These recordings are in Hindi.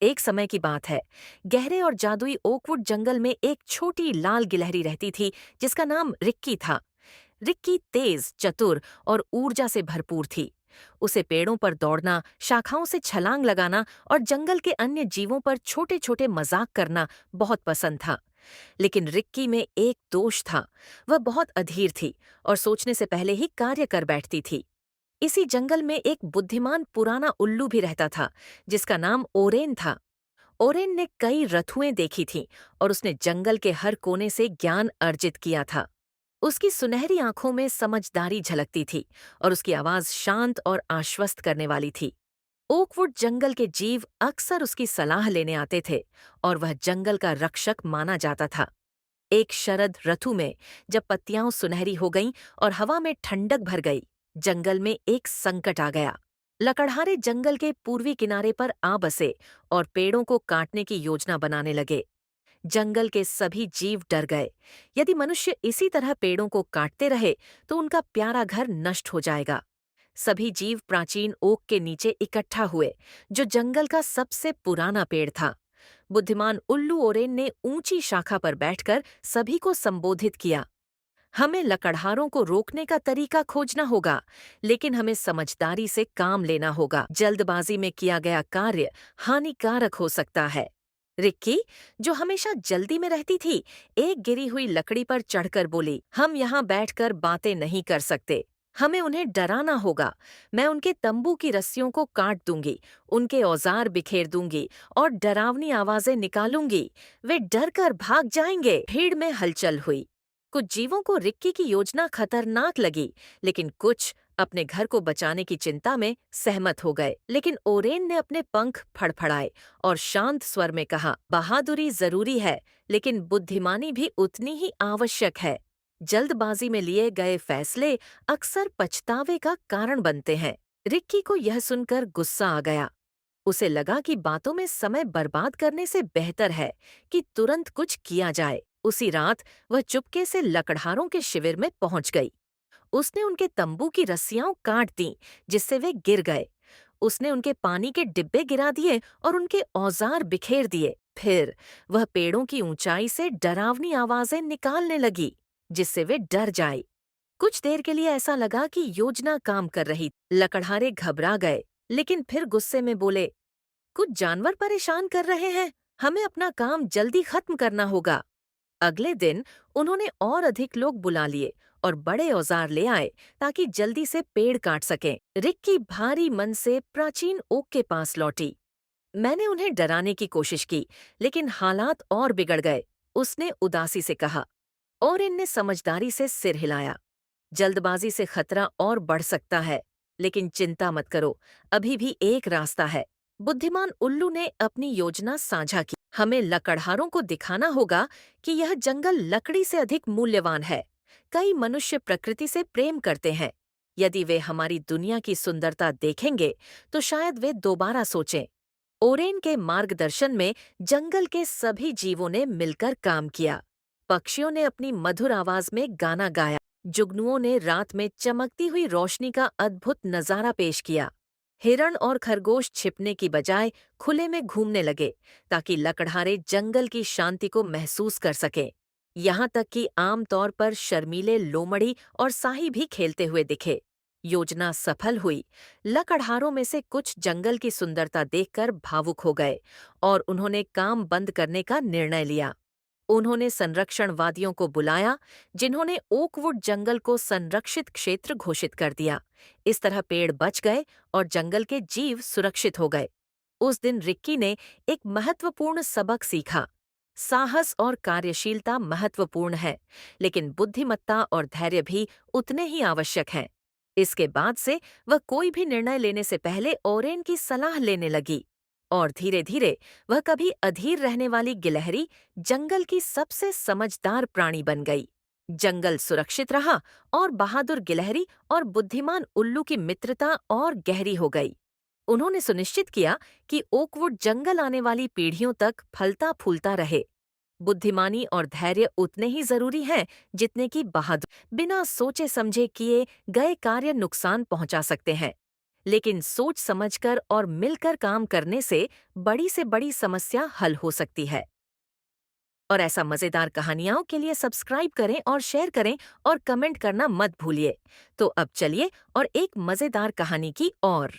एक समय की बात है। गहरे और जादुई ओकवुड जंगल में एक छोटी लाल गिलहरी रहती थी, जिसका नाम रिक्की था। रिक्की तेज, चतुर और ऊर्जा से भरपूर थी। उसे पेड़ों पर दौड़ना, शाखाओं से छलांग लगाना और जंगल के अन्य जीवों पर छोटे छोटे मजाक करना बहुत पसंद था। लेकिन रिक्की में एक दोष था। वह बहुत अधीर थी और सोचने से पहले ही कार्य कर बैठती थी। इसी जंगल में एक बुद्धिमान पुराना उल्लू भी रहता था, जिसका नाम ओरेन था। ओरेन ने कई रथुएं देखी थीं और उसने जंगल के हर कोने से ज्ञान अर्जित किया था। उसकी सुनहरी आंखों में समझदारी झलकती थी और उसकी आवाज शांत और आश्वस्त करने वाली थी। ओकवुड जंगल के जीव अक्सर उसकी सलाह लेने आते थे और वह जंगल का रक्षक माना जाता था। एक शरद ऋतु में जब पत्तियां सुनहरी हो गईं और हवा में ठंडक भर गई, जंगल में एक संकट आ गया। लकड़हारे जंगल के पूर्वी किनारे पर आ बसे और पेड़ों को काटने की योजना बनाने लगे। जंगल के सभी जीव डर गए। यदि मनुष्य इसी तरह पेड़ों को काटते रहे तो उनका प्यारा घर नष्ट हो जाएगा। सभी जीव प्राचीन ओक के नीचे इकट्ठा हुए, जो जंगल का सबसे पुराना पेड़ था। बुद्धिमान उल्लू ओरेन ने ऊंची शाखा पर बैठकर सभी को संबोधित किया। हमें लकड़हारों को रोकने का तरीका खोजना होगा, लेकिन हमें समझदारी से काम लेना होगा। जल्दबाजी में किया गया कार्य हानिकारक हो सकता है। रिक्की, जो हमेशा जल्दी में रहती थी, एक गिरी हुई लकड़ी पर चढ़कर बोली, हम यहाँ बैठकर बातें नहीं कर सकते। हमें उन्हें डराना होगा। मैं उनके तंबू की रस्सियों को काट दूंगी, उनके औजार बिखेर दूंगी और डरावनी आवाजें निकालूंगी। वे डरकर भाग जाएंगे। भीड़ में हलचल हुई। कुछ जीवों को रिक्की की योजना खतरनाक लगी, लेकिन कुछ अपने घर को बचाने की चिंता में सहमत हो गए। लेकिन ओरेन ने अपने पंख फड़फड़ाए और शांत स्वर में कहा, बहादुरी जरूरी है, लेकिन बुद्धिमानी भी उतनी ही आवश्यक है। जल्दबाजी में लिए गए फैसले अक्सर पछतावे का कारण बनते हैं। रिक्की को यह सुनकर गुस्सा आ गया। उसे लगा कि बातों में समय बर्बाद करने से बेहतर है कि तुरंत कुछ किया जाए। उसी रात वह चुपके से लकड़हारों के शिविर में पहुंच गई। उसने उनके तंबू की रस्सियां काट दीं, जिससे वे गिर गए। उसने उनके पानी के डिब्बे गिरा दिए और उनके औजार बिखेर दिए। फिर वह पेड़ों की ऊंचाई से डरावनी आवाजें निकालने लगी, जिससे वे डर जाए। कुछ देर के लिए ऐसा लगा कि योजना काम कर रही। लकड़हारे घबरा गए, लेकिन फिर गुस्से में बोले, कुछ जानवर परेशान कर रहे हैं, हमें अपना काम जल्दी खत्म करना होगा। अगले दिन उन्होंने और अधिक लोग बुला लिए और बड़े औजार ले आए ताकि जल्दी से पेड़ काट सकें। रिक्की भारी मन से प्राचीन ओक के पास लौटी। मैंने उन्हें डराने की कोशिश की, लेकिन हालात और बिगड़ गए, उसने उदासी से कहा। और इनने समझदारी से सिर हिलाया। जल्दबाजी से खतरा और बढ़ सकता है, लेकिन चिंता मत करो, अभी भी एक रास्ता है। बुद्धिमान उल्लू ने अपनी योजना साझा की। हमें लकड़हारों को दिखाना होगा कि यह जंगल लकड़ी से अधिक मूल्यवान है। कई मनुष्य प्रकृति से प्रेम करते हैं। यदि वे हमारी दुनिया की सुंदरता देखेंगे तो शायद वे दोबारा सोचें। ओरेन के मार्गदर्शन में जंगल के सभी जीवों ने मिलकर काम किया। पक्षियों ने अपनी मधुर आवाज में गाना गाया। जुगनुओं ने रात में चमकती हुई रोशनी का अद्भुत नजारा पेश किया। हिरण और खरगोश छिपने की बजाय खुले में घूमने लगे, ताकि लकड़हारे जंगल की शांति को महसूस कर सकें। यहाँ तक कि आमतौर पर शर्मीले लोमड़ी और साही भी खेलते हुए दिखे। योजना सफल हुई। लकड़हारों में से कुछ जंगल की सुंदरता देखकर भावुक हो गए और उन्होंने काम बंद करने का निर्णय लिया। उन्होंने संरक्षणवादियों को बुलाया, जिन्होंने ओकवुड जंगल को संरक्षित क्षेत्र घोषित कर दिया। इस तरह पेड़ बच गए और जंगल के जीव सुरक्षित हो गए। उस दिन रिक्की ने एक महत्वपूर्ण सबक सीखा। साहस और कार्यशीलता महत्वपूर्ण है, लेकिन बुद्धिमत्ता और धैर्य भी उतने ही आवश्यक हैं। इसके बाद से वह कोई भी निर्णय लेने से पहले ओरेन की सलाह लेने लगी। और धीरे धीरे वह कभी अधीर रहने वाली गिलहरी जंगल की सबसे समझदार प्राणी बन गई। जंगल सुरक्षित रहा और बहादुर गिलहरी और बुद्धिमान उल्लू की मित्रता और गहरी हो गई। उन्होंने सुनिश्चित किया कि ओकवुड जंगल आने वाली पीढ़ियों तक फलता फूलता रहे। बुद्धिमानी और धैर्य उतने ही जरूरी हैं जितने कि बहादुर। बिना सोचे समझे किए गए कार्य नुकसान पहुंचा सकते हैं। लेकिन सोच समझकर और मिलकर काम करने से बड़ी समस्या हल हो सकती है। और ऐसा मजेदार कहानियां के लिए सब्सक्राइब करें और शेयर करें और कमेंट करना मत भूलिए। तो अब चलिए और एक मजेदार कहानी की और।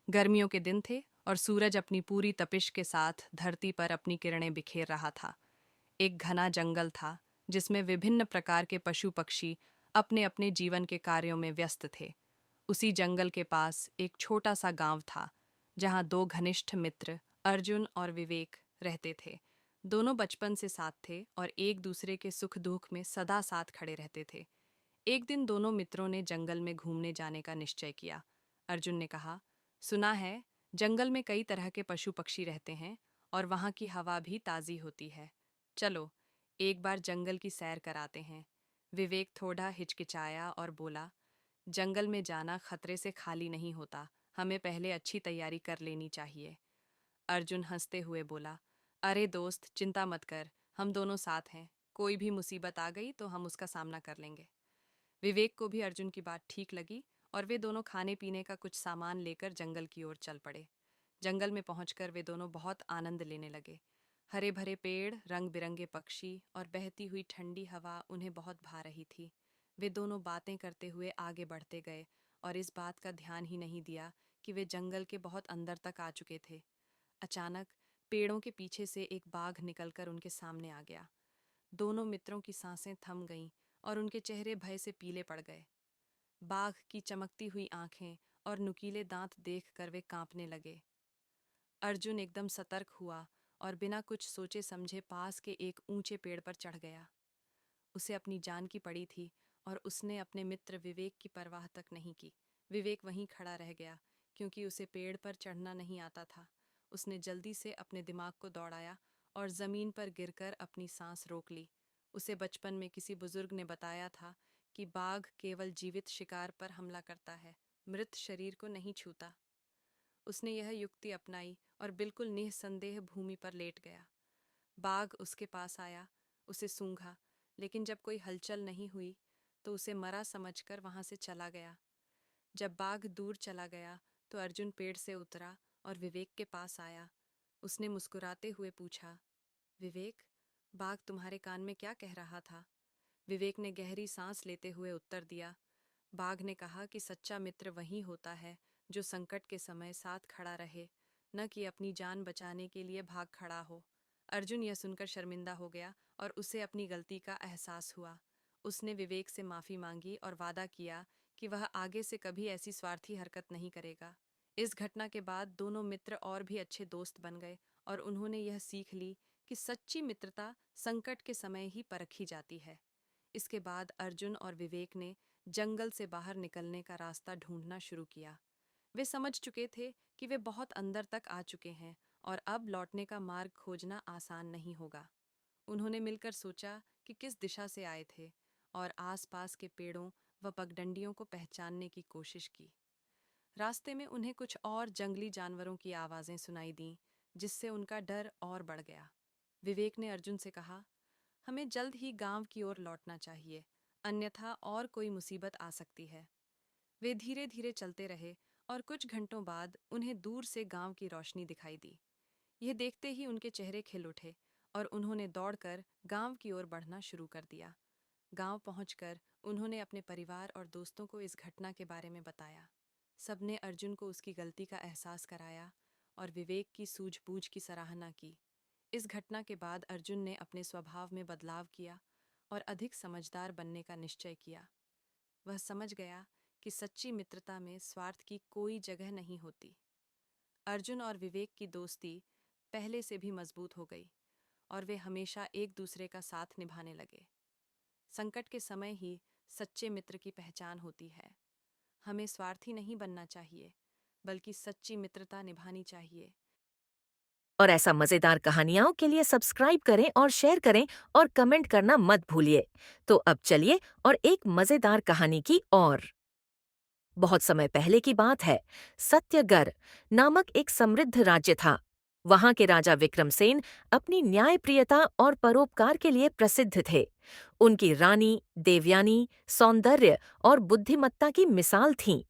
गर्मियों के दिन थे और सूरज अपनी पूरी तपिश के साथ धरती पर अपनी किरणें बिखेर रहा था। एक घना जंगल था जिसमें विभिन्न प्रकार के पशु पक्षी अपने अपने जीवन के कार्यों में व्यस्त थे। उसी जंगल के पास एक छोटा सा गांव था जहां दो घनिष्ठ मित्र अर्जुन और विवेक रहते थे। दोनों बचपन से साथ थे और एक दूसरे के सुख दुख में सदा साथ खड़े रहते थे। एक दिन दोनों मित्रों ने जंगल में घूमने जाने का निश्चय किया। अर्जुन ने कहा, सुना है जंगल में कई तरह के पशु पक्षी रहते हैं और वहाँ की हवा भी ताज़ी होती है। चलो एक बार जंगल की सैर कराते हैं। विवेक थोड़ा हिचकिचाया और बोला, जंगल में जाना खतरे से खाली नहीं होता, हमें पहले अच्छी तैयारी कर लेनी चाहिए। अर्जुन हंसते हुए बोला, अरे दोस्त चिंता मत कर, हम दोनों साथ हैं, कोई भी मुसीबत आ गई तो हम उसका सामना कर लेंगे। विवेक को भी अर्जुन की बात ठीक लगी और वे दोनों खाने पीने का कुछ सामान लेकर जंगल की ओर चल पड़े। जंगल में पहुंचकर वे दोनों बहुत आनंद लेने लगे। हरे भरे पेड़, रंग बिरंगे पक्षी और बहती हुई ठंडी हवा उन्हें बहुत भा रही थी। वे दोनों बातें करते हुए आगे बढ़ते गए और इस बात का ध्यान ही नहीं दिया कि वे जंगल के बहुत अंदर तक आ चुके थे। अचानक पेड़ों के पीछे से एक बाघ निकलकर उनके सामने आ गया। दोनों मित्रों की सांसें थम गईं और उनके चेहरे भय से पीले पड़ गए। बाघ की चमकती हुई आंखें और नुकीले दांत देखकर वे कांपने लगे। अर्जुन एकदम सतर्क हुआ और बिना कुछ सोचे समझे पास के एक ऊंचे पेड़ पर चढ़ गया। उसे अपनी जान की पड़ी थी और उसने अपने मित्र विवेक की परवाह तक नहीं की। विवेक वहीं खड़ा रह गया क्योंकि उसे पेड़ पर चढ़ना नहीं आता था। उसने जल्दी से अपने दिमाग को दौड़ाया और जमीन पर गिरकर अपनी सांस रोक ली। उसे बचपन में किसी बुजुर्ग ने बताया था कि बाघ केवल जीवित शिकार पर हमला करता है, मृत शरीर को नहीं छूता। उसने यह युक्ति अपनाई और बिल्कुल निस्संदेह भूमि पर लेट गया। बाघ उसके पास आया, उसे सूंघा, लेकिन जब कोई हलचल नहीं हुई तो उसे मरा समझकर वहां से चला गया। जब बाघ दूर चला गया तो अर्जुन पेड़ से उतरा और विवेक के पास आया। उसने मुस्कुराते हुए पूछा, विवेक, बाघ तुम्हारे कान में क्या कह रहा था? विवेक ने गहरी सांस लेते हुए उत्तर दिया, बाघ ने कहा कि सच्चा मित्र वही होता है जो संकट के समय साथ खड़ा रहे, न कि अपनी जान बचाने के लिए भाग खड़ा हो। अर्जुन यह सुनकर शर्मिंदा हो गया और उसे अपनी गलती का एहसास हुआ। उसने विवेक से माफी मांगी और वादा किया कि वह आगे से कभी ऐसी स्वार्थी हरकत नहीं करेगा। इस घटना के बाद दोनों मित्र और भी अच्छे दोस्त बन गए और उन्होंने यह सीख ली कि सच्ची मित्रता संकट के समय ही परखी जाती है। इसके बाद अर्जुन और विवेक ने जंगल से बाहर निकलने का रास्ता ढूंढना शुरू किया। वे समझ चुके थे कि वे बहुत अंदर तक आ चुके हैं और अब लौटने का मार्ग खोजना आसान नहीं होगा। उन्होंने मिलकर सोचा कि किस दिशा से आए थे और आसपास के पेड़ों व पगडंडियों को पहचानने की कोशिश की। रास्ते में उन्हें कुछ और जंगली जानवरों की आवाज़ें सुनाई दीं, जिससे उनका डर और बढ़ गया। विवेक ने अर्जुन से कहा, हमें जल्द ही गांव की ओर लौटना चाहिए, अन्यथा और कोई मुसीबत आ सकती है। वे धीरे धीरे चलते रहे और कुछ घंटों बाद उन्हें दूर से गांव की रोशनी दिखाई दी। यह देखते ही उनके चेहरे खिल उठे और उन्होंने दौड़कर गांव की ओर बढ़ना शुरू कर दिया। गांव पहुंचकर उन्होंने अपने परिवार और दोस्तों को इस घटना के बारे में बताया। सबने अर्जुन को उसकी गलती का एहसास कराया और विवेक की सूझबूझ की सराहना की। इस घटना के बाद अर्जुन ने अपने स्वभाव में बदलाव किया और अधिक समझदार बनने का निश्चय किया। वह समझ गया कि सच्ची मित्रता में स्वार्थ की कोई जगह नहीं होती। अर्जुन और विवेक की दोस्ती पहले से भी मजबूत हो गई और वे हमेशा एक दूसरे का साथ निभाने लगे। संकट के समय ही सच्चे मित्र की पहचान होती है। हमें स्वार्थी नहीं बनना चाहिए, बल्कि सच्ची मित्रता निभानी चाहिए। और ऐसा मजेदार कहानियां के लिए सब्सक्राइब करें और शेयर करें और कमेंट करना मत भूलिए। तो अब चलिए और एक मजेदार कहानी की और। बहुत समय पहले की बात है। सत्यगढ़ नामक एक समृद्ध राज्य था। वहां के राजा विक्रमसेन अपनी न्यायप्रियता और परोपकार के लिए प्रसिद्ध थे। उनकी रानी देवयानी सौंदर्य और बुद्धिमत्ता की मिसाल थीं।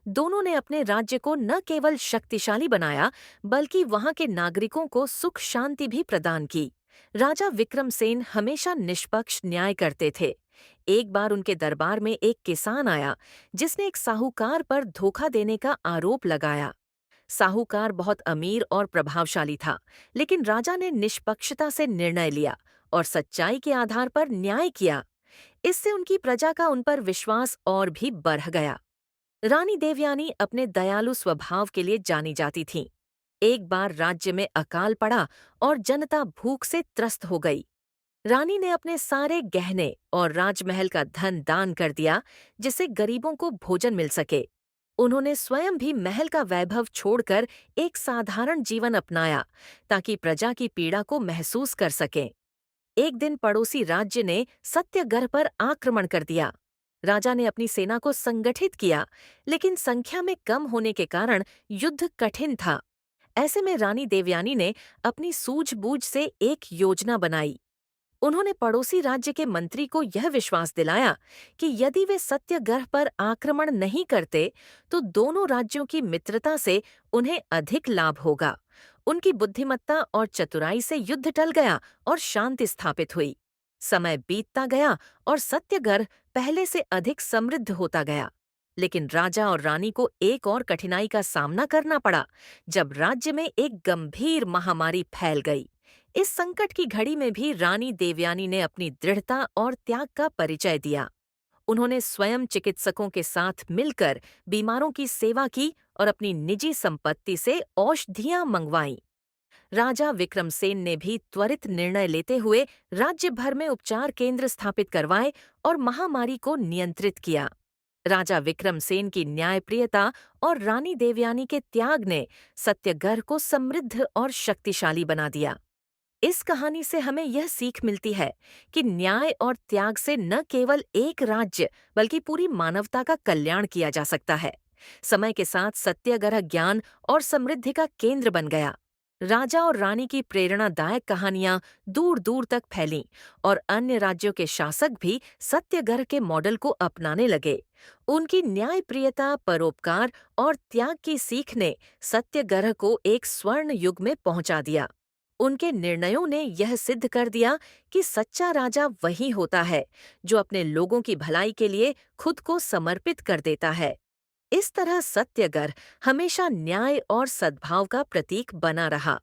दोनों ने अपने राज्य को न केवल शक्तिशाली बनाया, बल्कि वहां के नागरिकों को सुख शांति भी प्रदान की। राजा विक्रमसेन हमेशा निष्पक्ष न्याय करते थे। एक बार उनके दरबार में एक किसान आया, जिसने एक साहूकार पर धोखा देने का आरोप लगाया। साहूकार बहुत अमीर और प्रभावशाली था, लेकिन राजा ने निष्पक्षता से निर्णय लिया और सच्चाई के आधार पर न्याय किया। इससे उनकी प्रजा का उन पर विश्वास और भी बढ़ गया। रानी देवयानी अपने दयालु स्वभाव के लिए जानी जाती थीं। एक बार राज्य में अकाल पड़ा और जनता भूख से त्रस्त हो गई। रानी ने अपने सारे गहने और राजमहल का धन दान कर दिया, जिससे गरीबों को भोजन मिल सके। उन्होंने स्वयं भी महल का वैभव छोड़कर एक साधारण जीवन अपनाया, ताकि प्रजा की पीड़ा को महसूस कर सकें। एक दिन पड़ोसी राज्य ने सत्यगढ़ पर आक्रमण कर दिया। राजा ने अपनी सेना को संगठित किया, लेकिन संख्या में कम होने के कारण युद्ध कठिन था। ऐसे में रानी देवयानी ने अपनी सूझबूझ से एक योजना बनाई। उन्होंने पड़ोसी राज्य के मंत्री को यह विश्वास दिलाया कि यदि वे सत्यग्रह पर आक्रमण नहीं करते, तो दोनों राज्यों की मित्रता से उन्हें अधिक लाभ होगा। उनकी बुद्धिमत्ता और चतुराई से युद्ध टल गया और शांति स्थापित हुई। समय बीतता गया और सत्यग्रह पहले से अधिक समृद्ध होता गया। लेकिन राजा और रानी को एक और कठिनाई का सामना करना पड़ा, जब राज्य में एक गंभीर महामारी फैल गई। इस संकट की घड़ी में भी रानी देवयानी ने अपनी दृढ़ता और त्याग का परिचय दिया। उन्होंने स्वयं चिकित्सकों के साथ मिलकर बीमारों की सेवा की और अपनी निजी संपत्ति से औषधियां मंगवाईं। राजा विक्रमसेन ने भी त्वरित निर्णय लेते हुए राज्य भर में उपचार केंद्र स्थापित करवाए और महामारी को नियंत्रित किया। राजा विक्रमसेन की न्यायप्रियता और रानी देवयानी के त्याग ने सत्यग्रह को समृद्ध और शक्तिशाली बना दिया। इस कहानी से हमें यह सीख मिलती है कि न्याय और त्याग से न केवल एक राज्य, बल्कि पूरी मानवता का कल्याण किया जा सकता है। समय के साथ सत्याग्रह ज्ञान और समृद्धि का केंद्र बन गया। राजा और रानी की प्रेरणादायक कहानियां दूर दूर तक फैलीं और अन्य राज्यों के शासक भी सत्याग्रह के मॉडल को अपनाने लगे। उनकी न्यायप्रियता, परोपकार और त्याग की सीख ने सत्याग्रह को एक स्वर्ण युग में पहुंचा दिया। उनके निर्णयों ने यह सिद्ध कर दिया कि सच्चा राजा वही होता है जो अपने लोगों की भलाई के लिए खुद को समर्पित कर देता है। इस तरह सत्यग्रह हमेशा न्याय और सद्भाव का प्रतीक बना रहा।